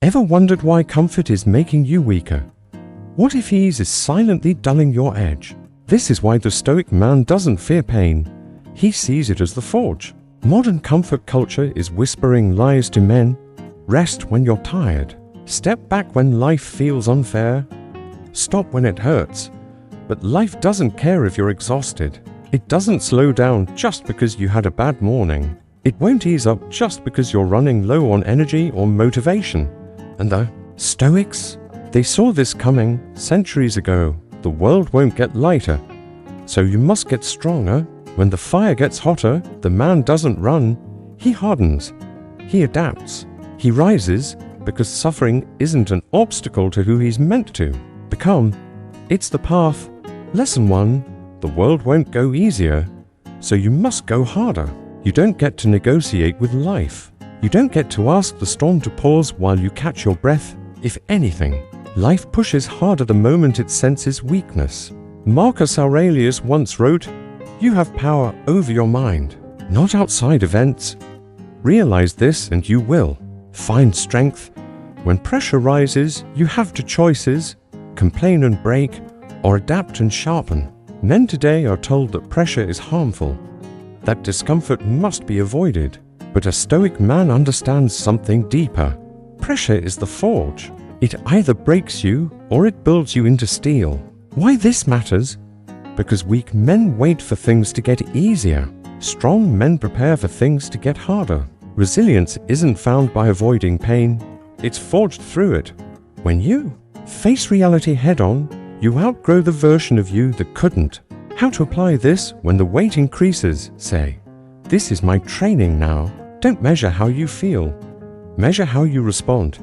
Ever wondered why comfort is making you weaker? What if ease is silently dulling your edge? This is why the Stoic man doesn't fear pain. He sees it as the forge. Modern comfort culture is whispering lies to men. Rest when you're tired. Step back when life feels unfair. Stop when it hurts. But life doesn't care if you're exhausted. It doesn't slow down just because you had a bad morning. It won't ease up just because you're running low on energy or motivation. And the Stoics? They saw this coming centuries ago. The world won't get lighter, so you must get stronger. When the fire gets hotter, the man doesn't run. He hardens. He adapts. He rises because suffering isn't an obstacle to who he's meant to become. It's the path. Lesson 1. The world won't go easier, so you must go harder. You don't get to negotiate with life. You don't get to ask the storm to pause while you catch your breath. If anything, life pushes harder the moment it senses weakness. Marcus Aurelius once wrote, "You have power over your mind, not outside events. Realize this and you will find strength. When pressure rises, you have two choices: complain and break, or adapt and sharpen." Men today are told that pressure is harmful, that discomfort must be avoided. But a Stoic man understands something deeper. Pressure is the forge. It either breaks you or it builds you into steel. Why this matters? Because weak men wait for things to get easier. Strong men prepare for things to get harder. Resilience isn't found by avoiding pain. It's forged through it. When you face reality head-on, you outgrow the version of you that couldn't. How to apply this when the weight increases? Say, "This is my training now." Don't measure how you feel. Measure how you respond.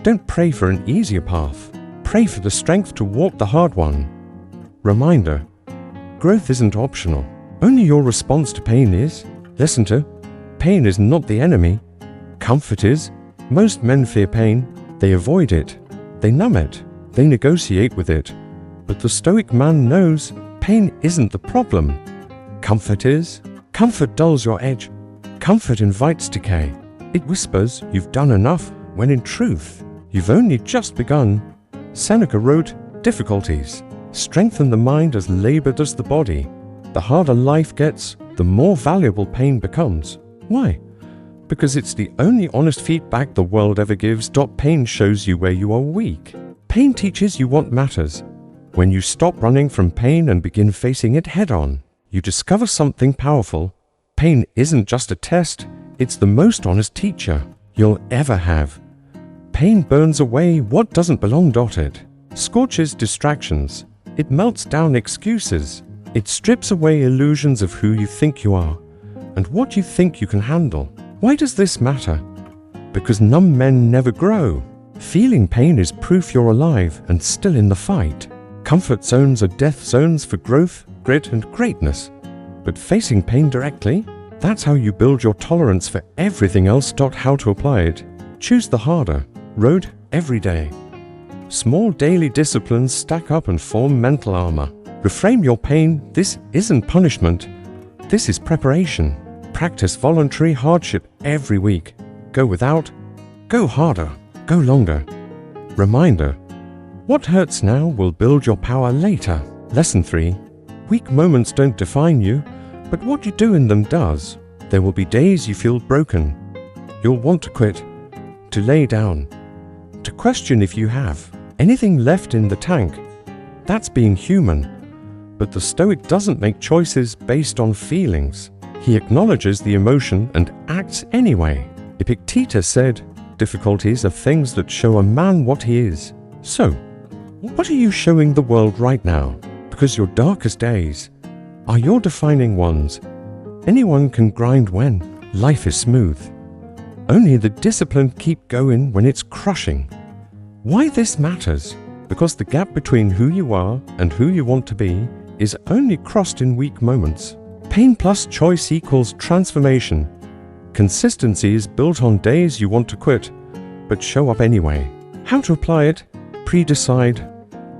Don't pray for an easier path. Pray for the strength to walk the hard one. Reminder: growth isn't optional. Only your response to pain is. Listen to: pain is not the enemy. Comfort is. Most men fear pain. They avoid it. They numb it. They negotiate with it. But the Stoic man knows pain isn't the problem. Comfort is. Comfort dulls your edge. Comfort invites decay. It whispers you've done enough, when in truth, you've only just begun. Seneca wrote, "Difficulties strengthen the mind as labor does the body. The harder life gets, the more valuable pain becomes." Why? Because it's the only honest feedback the world ever gives. Pain shows you where you are weak. Pain teaches you what matters. When you stop running from pain and begin facing it head-on, you discover something powerful. Pain isn't just a test, it's the most honest teacher you'll ever have. Pain burns away what doesn't belong. It scorches distractions. It melts down excuses. It strips away illusions of who you think you are and what you think you can handle. Why does this matter? Because numb men never grow. Feeling pain is proof you're alive and still in the fight. Comfort zones are death zones for growth, grit, and greatness. But facing pain directly, that's how you build your tolerance for everything else. How to apply it? Choose the harder road every day. Small daily disciplines stack up and form mental armor. Reframe your pain. This isn't punishment. This is preparation. Practice voluntary hardship every week. Go without. Go harder. Go longer. Reminder: what hurts now will build your power later. Lesson 3. Weak moments don't define you, but what you do in them does. There will be days you feel broken. You'll want to quit, to lay down, to question if you have anything left in the tank. That's being human. But the Stoic doesn't make choices based on feelings. He acknowledges the emotion and acts anyway. Epictetus said, "Difficulties are things that show a man what he is." So, what are you showing the world right now? Because your darkest days are your defining ones. Anyone can grind when life is smooth. Only the disciplined keep going when it's crushing. Why this matters? Because the gap between who you are and who you want to be is only crossed in weak moments. Pain plus choice equals transformation. Consistency is built on days you want to quit, but show up anyway. How to apply it? Pre-decide.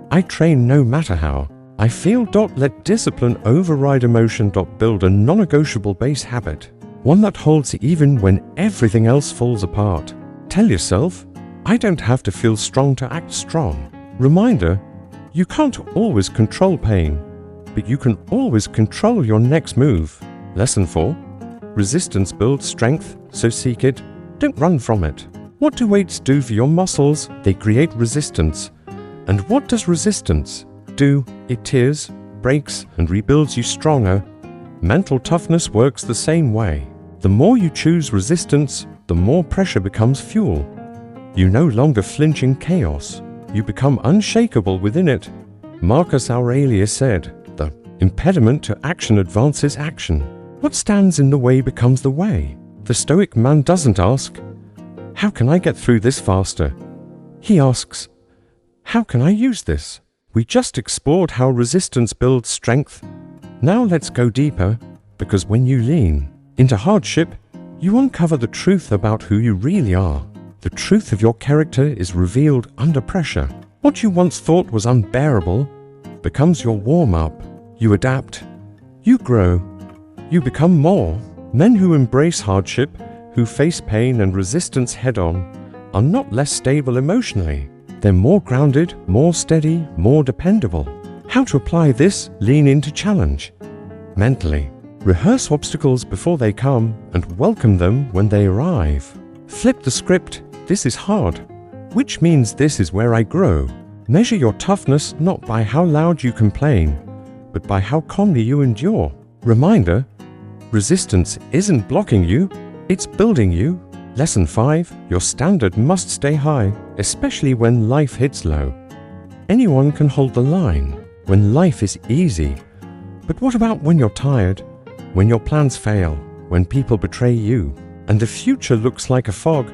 I train no matter how I feel. Let discipline override emotion. Build a non-negotiable base habit, one that holds even when everything else falls apart. Tell yourself, I don't have to feel strong to act strong. Reminder, you can't always control pain, but you can always control your next move. Lesson 4. Resistance builds strength, so seek it. Don't run from it. What do weights do for your muscles? They create resistance. And what does resistance do? It tears, breaks, and rebuilds you stronger. Mental toughness works the same way. The more you choose resistance, the more pressure becomes fuel. You no longer flinch in chaos. You become unshakable within it. Marcus Aurelius said, "The impediment to action advances action. What stands in the way becomes the way." The Stoic man doesn't ask, "How can I get through this faster?" He asks, "How can I use this?" We just explored how resistance builds strength. Now let's go deeper, because when you lean into hardship, you uncover the truth about who you really are. The truth of your character is revealed under pressure. What you once thought was unbearable becomes your warm-up. You adapt. You grow. You become more. Men who embrace hardship, who face pain and resistance head-on, are not less stable emotionally. They're more grounded, more steady, more dependable. How to apply this? Lean into challenge. Mentally, rehearse obstacles before they come and welcome them when they arrive. Flip the script. This is hard, which means this is where I grow. Measure your toughness not by how loud you complain, but by how calmly you endure. Reminder, resistance isn't blocking you, it's building you. Lesson 5, your standard must stay high, especially when life hits low. Anyone can hold the line when life is easy. But what about when you're tired, when your plans fail, when people betray you, and the future looks like a fog?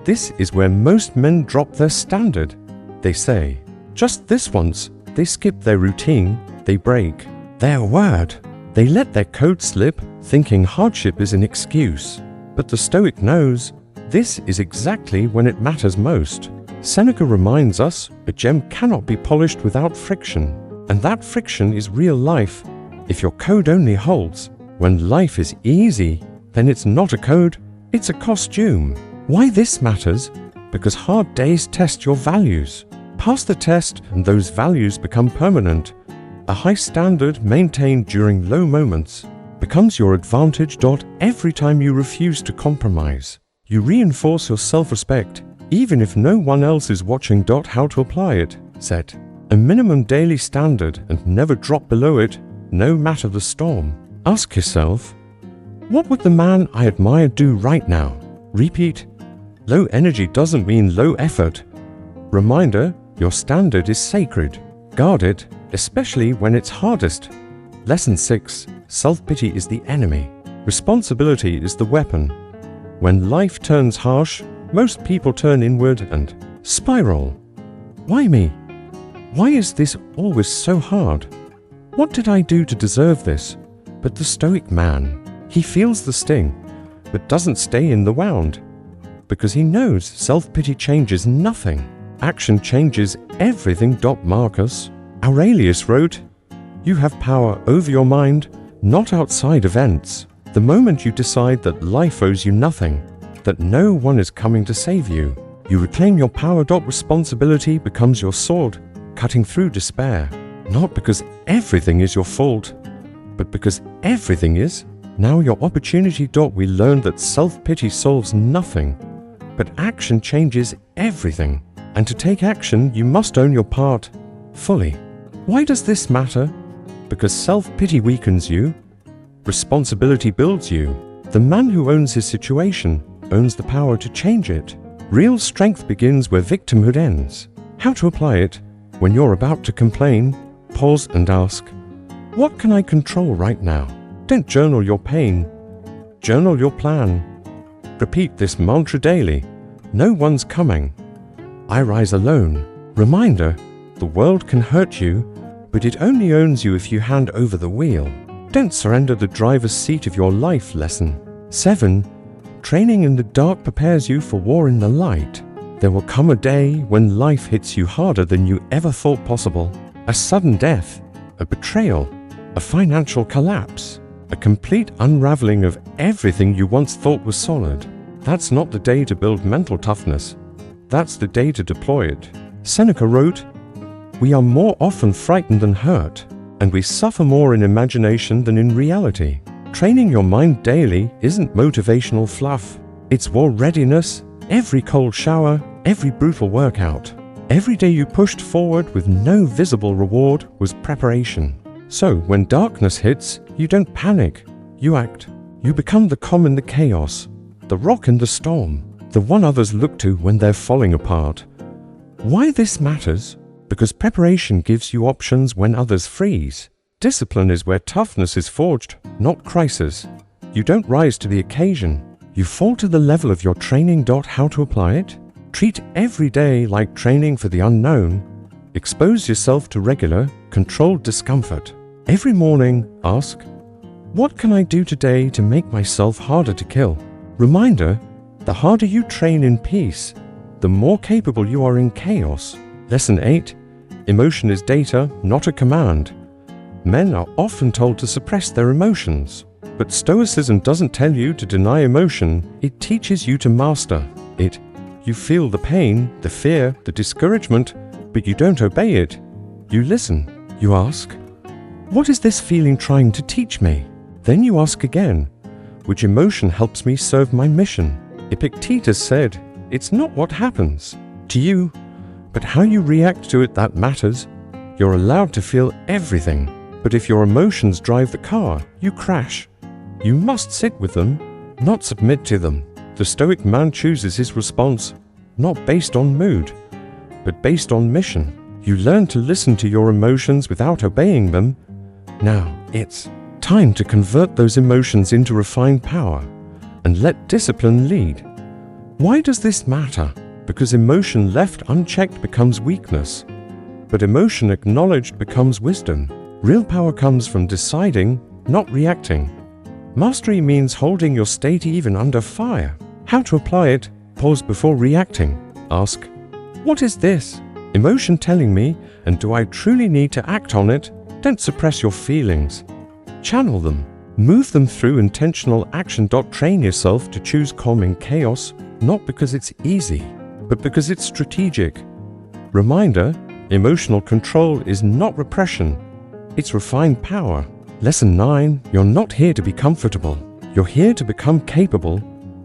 This is where most men drop their standard. They say, just this once. They skip their routine. They break their word. They let their code slip, thinking hardship is an excuse. But the Stoic knows this is exactly when it matters most. Seneca reminds us a gem cannot be polished without friction, and that friction is real life. If your code only holds when life is easy, then it's not a code, it's a costume. Why this matters? Because hard days test your values. Pass the test and those values become permanent. A high standard maintained during low moments becomes your advantage. Every time you refuse to compromise, you reinforce your self-respect, even if no one else is watching. How to apply it? Set a minimum daily standard and never drop below it, no matter the storm. Ask yourself, what would the man I admire do right now? Repeat, low energy doesn't mean low effort. Reminder, your standard is sacred. Guard it, especially when it's hardest. Lesson 6, self-pity is the enemy. Responsibility is the weapon. When life turns harsh, most people turn inward and spiral. Why me? Why is this always so hard? What did I do to deserve this? But the Stoic man, he feels the sting, but doesn't stay in the wound. Because he knows self-pity changes nothing. Action changes everything. Marcus Aurelius wrote, you have power over your mind, not outside events. The moment you decide that life owes you nothing, that no one is coming to save you, you reclaim your power. Responsibility becomes your sword, cutting through despair. Not because everything is your fault, but because everything is now your opportunity. We learned that self-pity solves nothing, but action changes everything. And to take action, you must own your part fully. Why does this matter? Because self-pity weakens you. Responsibility builds you. The man who owns his situation owns the power to change it. Real strength begins where victimhood ends. How to apply it? When you're about to complain, pause and ask, what can I control right now? Don't journal your pain. Journal your plan. Repeat this mantra daily. No one's coming. I rise alone. Reminder, the world can hurt you, but it only owns you if you hand over the wheel. Don't surrender the driver's seat of your life. Lesson 7. Training in the dark prepares you for war in the light. There will come a day when life hits you harder than you ever thought possible. A sudden death, a betrayal, a financial collapse, a complete unraveling of everything you once thought was solid. That's not the day to build mental toughness. that's the day to deploy it. Seneca wrote, "We are more often frightened than hurt, and we suffer more in imagination than in reality." Training your mind daily isn't motivational fluff. It's war readiness. Every cold shower, every brutal workout, every day you pushed forward with no visible reward was preparation. So when darkness hits, you don't panic. You act. You become the calm in the chaos, the rock in the storm, the one others look to when they're falling apart. Why this matters? Because preparation gives you options when others freeze. Discipline is where toughness is forged, not crisis. You don't rise to the occasion. You fall to the level of your training. How to apply it? Treat every day like training for the unknown. Expose yourself to regular, controlled discomfort. Every morning, ask, what can I do today to make myself harder to kill? Reminder, the harder you train in peace, the more capable you are in chaos. Lesson 8. Emotion is data, not a command. Men are often told to suppress their emotions, but Stoicism doesn't tell you to deny emotion, it teaches you to master it. You feel the pain, the fear, the discouragement, but you don't obey it. You listen. You ask, what is this feeling trying to teach me? Then you ask again, which emotion helps me serve my mission? Epictetus said, it's not what happens to you, but how you react to it that matters. You're allowed to feel everything, but if your emotions drive the car, you crash. You must sit with them, not submit to them. The Stoic man chooses his response, not based on mood, but based on mission. You learn to listen to your emotions without obeying them. Now, it's time to convert those emotions into refined power and let discipline lead. Why does this matter? Because emotion left unchecked becomes weakness, but emotion acknowledged becomes wisdom. Real power comes from deciding, not reacting. Mastery means holding your state even under fire. How to apply it? Pause before reacting. Ask, what is this emotion telling me, and do I truly need to act on it? Don't suppress your feelings. Channel them. Move them through intentional action. Train yourself to choose calm in chaos, not because it's easy, but because it's strategic. Reminder, emotional control is not repression. It's refined power. Lesson 9. You're not here to be comfortable. You're here to become capable.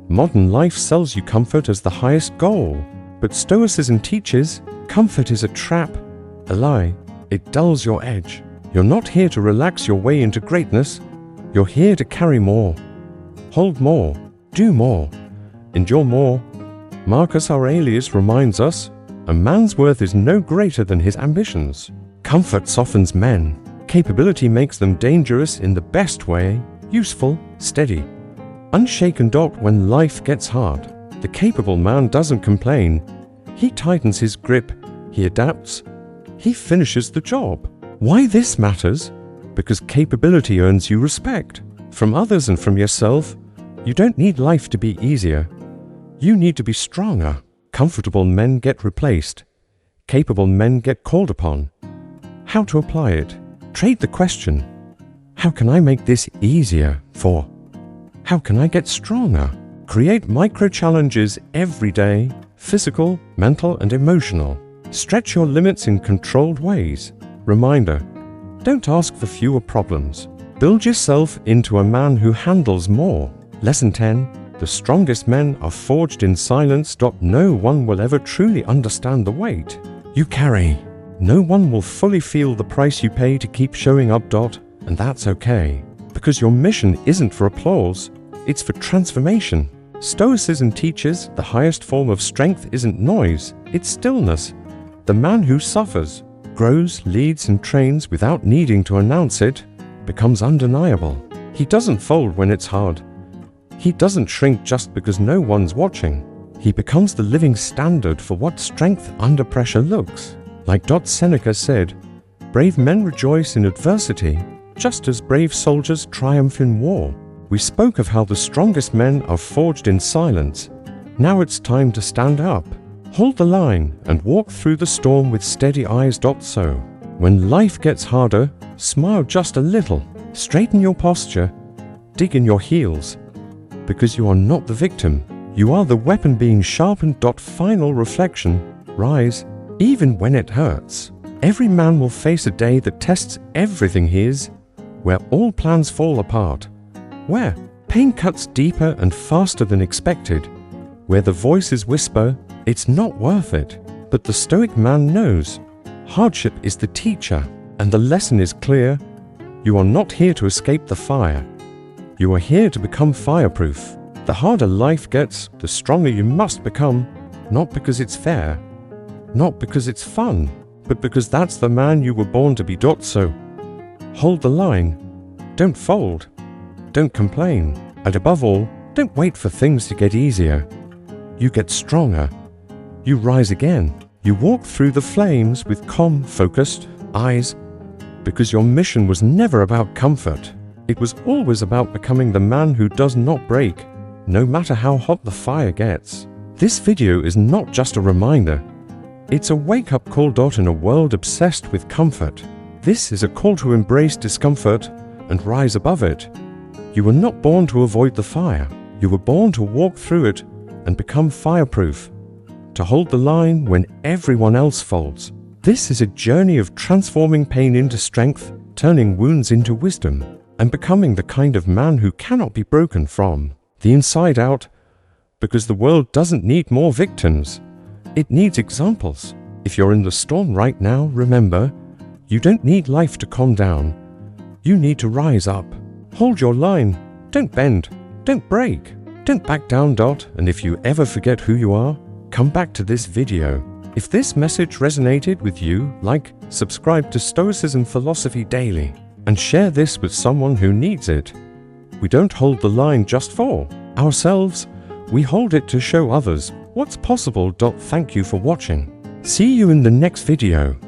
Modern life sells you comfort as the highest goal. But Stoicism teaches comfort is a trap, a lie. It dulls your edge. You're not here to relax your way into greatness. You're here to carry more. Hold more. Do more. Endure more. Marcus Aurelius reminds us, a man's worth is no greater than his ambitions. Comfort softens men. Capability makes them dangerous in the best way, useful, steady. Unshaken. When life gets hard, the capable man doesn't complain. He tightens his grip, he adapts, he finishes the job. Why this matters? Because capability earns you respect. From others and from yourself. You don't need life to be easier. You need to be stronger. Comfortable men get replaced. Capable men get called upon. How to apply it? Trade the question, how can I make this easier, for how can I get stronger? Create micro-challenges every day, physical, mental, and emotional. Stretch your limits in controlled ways. Reminder, don't ask for fewer problems. Build yourself into a man who handles more. Lesson 10. The strongest men are forged in silence. No one will ever truly understand the weight you carry. No one will fully feel the price you pay to keep showing up. And that's okay, because your mission isn't for applause, it's for transformation. Stoicism teaches the highest form of strength isn't noise, it's stillness. The man who suffers, grows, leads, and trains without needing to announce it becomes undeniable. He doesn't fold when it's hard. He doesn't shrink just because no one's watching. He becomes the living standard for what strength under pressure looks like. Seneca said, brave men rejoice in adversity, just as brave soldiers triumph in war. We spoke of how the strongest men are forged in silence. Now it's time to stand up. Hold the line and walk through the storm with steady eyes. So, when life gets harder, smile just a little. Straighten your posture. Dig in your heels. Because you are not the victim. You are the weapon being sharpened. Final reflection, rise, even when it hurts. Every man will face a day that tests everything he is, where all plans fall apart, where pain cuts deeper and faster than expected, where the voices whisper, it's not worth it. But the Stoic man knows, hardship is the teacher, and the lesson is clear. You are not here to escape the fire. You are here to become fireproof. The harder life gets, the stronger you must become, not because it's fair, not because it's fun, but because that's the man you were born to be. So, hold the line. Don't fold. Don't complain. And above all, don't wait for things to get easier. You get stronger. You rise again. You walk through the flames with calm, focused eyes, because your mission was never about comfort. It was always about becoming the man who does not break, no matter how hot the fire gets. This video is not just a reminder. It's a wake-up call. In a world obsessed with comfort, this is a call to embrace discomfort and rise above it. You were not born to avoid the fire. You were born to walk through it and become fireproof, to hold the line when everyone else folds. This is a journey of transforming pain into strength, turning wounds into wisdom, and becoming the kind of man who cannot be broken from the inside out, because the world doesn't need more victims. It needs examples. If you're in the storm right now, remember, you don't need life to calm down. You need to rise up. Hold your line. Don't bend. Don't break. Don't back down. And if you ever forget who you are, come back to this video. If this message resonated with you, like, subscribe to Stoicism Philosophy Daily, and share this with someone who needs it. We don't hold the line just for ourselves. We hold it to show others what's possible. Thank you for watching. See you in the next video.